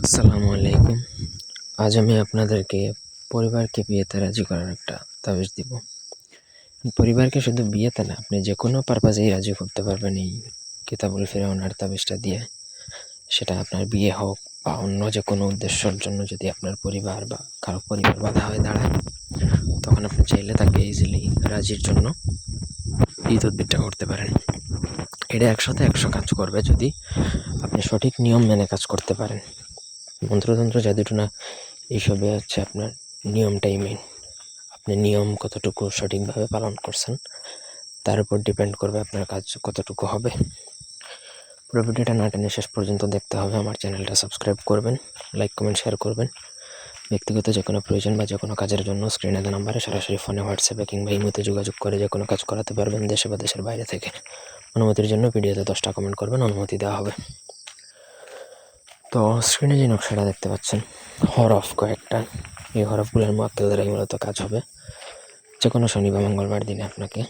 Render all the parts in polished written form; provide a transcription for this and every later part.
আসসালামু আলাইকুম। আজ আমি আপনাদেরকে পরিবারকে বিয়েতে রাজি করার একটা তাবিজ দিব। পরিবারকে শুধু বিয়েতে না, আপনি যে কোনো পারপাজেই রাজি করতে পারবেন এই কিতাবুল ফিরআউনের তাবিজটা দিয়ে। সেটা আপনার বিয়ে হোক বা অন্য যে কোনো উদ্দেশ্যের জন্য যদি আপনার পরিবার বা কারো পরিবার বাধা হয়ে দাঁড়ায়, তখন আপনি চাইলে তাকে ইজিলি রাজির জন্য এই তদবিরটা করতে পারেন। এটা 100-100 কাজ করবে যদি আপনি সঠিক নিয়ম মেনে কাজ করতে পারেন। মন্ত্রতন্ত্র জাদুটোনা এইসবে হচ্ছে আপনার নিয়মটাই মেন। আপনি নিয়ম কতটুকু সঠিকভাবে পালন করছেন তার উপর ডিপেন্ড করবে আপনার কাজ কতটুকু হবে। পুরো ভিডিওটা না টেনে শেষ পর্যন্ত দেখতে হবে। আমার চ্যানেলটা সাবস্ক্রাইব করবেন, লাইক কমেন্ট শেয়ার করবেন। ব্যক্তিগত যে কোনো প্রয়োজন বা যে কোনো কাজের জন্য স্ক্রিনে দেওয়া নাম্বারে সরাসরি ফোনে, হোয়াটসঅ্যাপে কিংবা ইমোতে যোগাযোগ করে যে কোনো কাজ করাতে পারবেন, দেশে বা দেশের বাইরে থেকে। অনুমতির জন্য ভিডিওতে 10টা কমেন্ট করবেন, অনুমতি দেওয়া হবে। তো স্ক্রিনে যে নকশাটা দেখতে পাচ্ছেন, হরফ কয়েকটা, এই হরফগুলোর মুআক্কাল দ্বারাই মূলত কাজ হবে। যে কোনো শনি বা মঙ্গলবার দিনে আপনাকে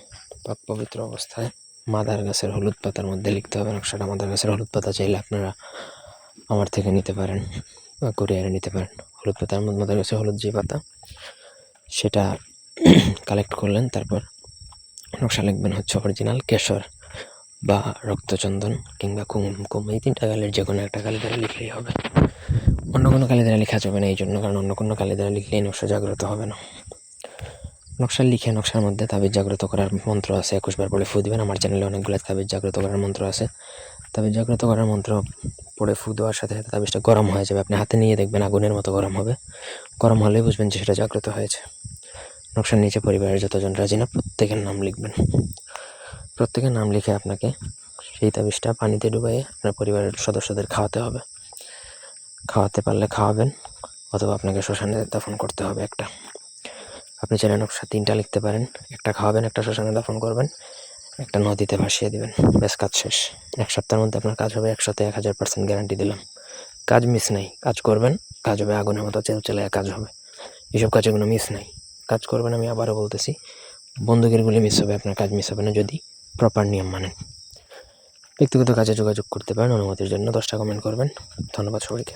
পাক পবিত্র অবস্থায় মাদার গাছের হলুদ পাতার মধ্যে লিখতে হবে নকশাটা। মাদার গাছের হলুদ পাতা চাইলে আপনারা আমার থেকে নিতে পারেন বা কুরিয়ারে নিতে পারেন। হলুদ পাতার মধ্যে মাদার গাছের হলুদ যে পাতা, সেটা কালেক্ট করলেন। তারপর নকশা লিখবেন হচ্ছে অরিজিনাল কেশর বা রক্তচন্দন কিংবা কুমকুম, এই 3টা কালির যে কোনো একটা কালি দ্বারা লিখলেই হবে। অন্য কোনো কালি দ্বারা লেখা যাবে না এই জন্য, কারণ অন্য কোনো কালি দ্বারা লিখলেই নকশা জাগ্রত হবে না। নকশা লিখে নকশার মধ্যে তাবিজ জাগ্রত করার মন্ত্র আছে, 21 বার পড়ে ফু দিবেন। আমার চ্যানেলে অনেকগুলো তাবিজ জাগ্রত করার মন্ত্র আছে। তাবিজ জাগ্রত করার মন্ত্র পড়ে ফু দেওয়ার সাথে সাথে তাবিজটা গরম হয়ে যাবে। আপনি হাতে নিয়ে দেখবেন আগুনের মতো গরম হবে। গরম হলেই বুঝবেন যে সেটা জাগ্রত হয়েছে। নকশার নিচে পরিবারের যতজন রাজি না প্রত্যেকের নাম লিখবেন। প্রত্যেকের নাম লিখে আপনাকে সেই তাবিজটা পানিতে ডুবাইয়ে আপনার পরিবারের সদস্যদের খাওয়াতে হবে। খাওয়াতে পারলে খাওয়াবেন, অথবা আপনাকে শ্মশানে দাফন করতে হবে একটা। আপনি চাইলে নকশা 3টা লিখতে পারেন, একটা খাওয়াবেন, একটা শ্মশানে দাফন করবেন, একটা নদীতে ভাসিয়ে দিবেন। ব্যাস, কাজ শেষ। 1 সপ্তাহের মধ্যে আপনার কাজ হবে। 100-1000% গ্যারান্টি দিলাম। কাজ মিস নাই, কাজ করবেন, কাজ হবে আগুনের মতো চেলচেলে কাজ হবে। এসব কাজে কোনো মিস নাই। কাজ করবেন, আমি আবারও বলতেছি, বন্দুকের গুলি মিস হবে, আপনার কাজ মিস হবে না যদি প্রপার নিয়ম মানেন। ব্যক্তিগত কাজে যোগাযোগ করতে পারেন। অনুমতির জন্য 10টা কমেন্ট করবেন। ধন্যবাদ সবাইকে।